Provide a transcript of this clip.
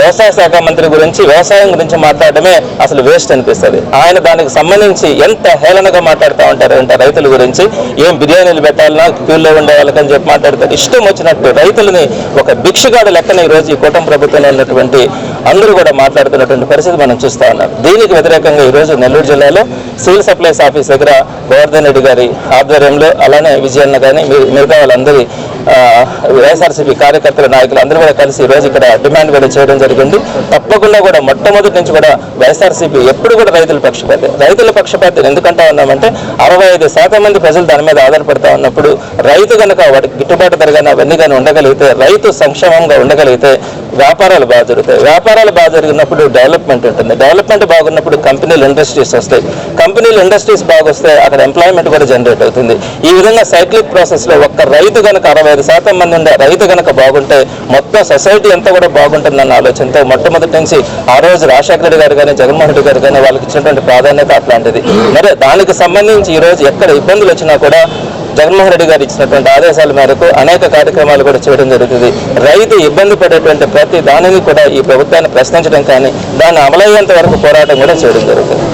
వ్యవసాయ శాఖ మంత్రి గురించి వ్యవసాయం గురించి మాట్లాడటమే అసలు వేస్ట్ అనిపిస్తుంది. ఆయన దానికి సంబంధించి ఎంత హేళనగా మాట్లాడుతూ ఉంటారు అంటే రైతుల గురించి ఏం బిర్యానీలు పెట్టాలన్నా క్యూల్లో ఉండే వాళ్ళకని చెప్పి మాట్లాడతారు. ఇష్టం వచ్చినట్టు రైతులని ఒక భిక్షగాడు లెక్కన ఈరోజు ఈ కూటమి ప్రభుత్వంలో ఉన్నటువంటి అందరూ కూడా మాట్లాడుతున్నటువంటి పరిస్థితి మనం చూస్తూ ఉన్నాం. దీనికి వ్యతిరేకంగా ఈరోజు నెల్లూరు జిల్లాలో సివిల్ సప్లైస్ ఆఫీస్ దగ్గర గోవర్ధన్ రెడ్డి గారి ఆధ్వర్యంలో అలానే విజయన్న కానీ మిగతా వాళ్ళందరి వైఎస్ఆర్సీపీ కార్యకర్తల నాయకులు అందరూ కూడా కలిసి ఈరోజు ఇక్కడ డిమాండ్ కూడా చేయడం జరిగింది. తప్పకుండా కూడా మొట్టమొదటి నుంచి కూడా వైఎస్ఆర్సీపీ ఎప్పుడు కూడా రైతుల పక్షపాతి ఎందుకంటా ఉన్నామంటే 65% మంది ప్రజలు దాని మీద ఆధారపడతా ఉన్నప్పుడు రైతు కనుక వాటికి గిట్టుబాటు ధర కానీ అవన్నీ కానీ ఉండగలిగితే, రైతు సంక్షేమంగా ఉండగలిగితే వ్యాపారాలు బాగా జరుగుతాయి. వ్యాపారాలు బాగా జరిగినప్పుడు డెవలప్మెంట్ ఉంటుంది. డెవలప్మెంట్ బాగున్నప్పుడు కంపెనీలు ఇండస్ట్రీస్ వస్తాయి. కంపెనీలు ఇండస్ట్రీస్ బాగొస్తే అక్కడ ఎంప్లాయ్మెంట్ కూడా జనరేట్ అవుతుంది. ఈ విధంగా సైక్లిక్ ప్రాసెస్లో ఒక్క రైతు కనుక 65% మంది ఉండే రైతు కనుక బాగుంటే మొత్తం సొసైటీ అంతా కూడా బాగుంటుందన్న ఆలోచనతో మొట్టమొదటి నుంచి ఆ రోజు రాజశేఖర రెడ్డి గారు కానీ జగన్మోహన్ రెడ్డి గారు కానీ వాళ్ళకి ఇచ్చినటువంటి ప్రాధాన్యత అట్లాంటిది. మరి దానికి సంబంధించి ఈరోజు ఎక్కడ ఇబ్బందులు వచ్చినా కూడా జగన్మోహన్ రెడ్డి గారు ఇచ్చినటువంటి ఆదేశాల మేరకు అనేక కార్యక్రమాలు కూడా చేయడం జరుగుతుంది. రైతు ఇబ్బంది పడేటువంటి ప్రతి దానిని కూడా ఈ ప్రభుత్వాన్ని ప్రశ్నించడం కానీ దాన్ని అమలయ్యేంత వరకు పోరాటం కూడా చేయడం జరుగుతుంది.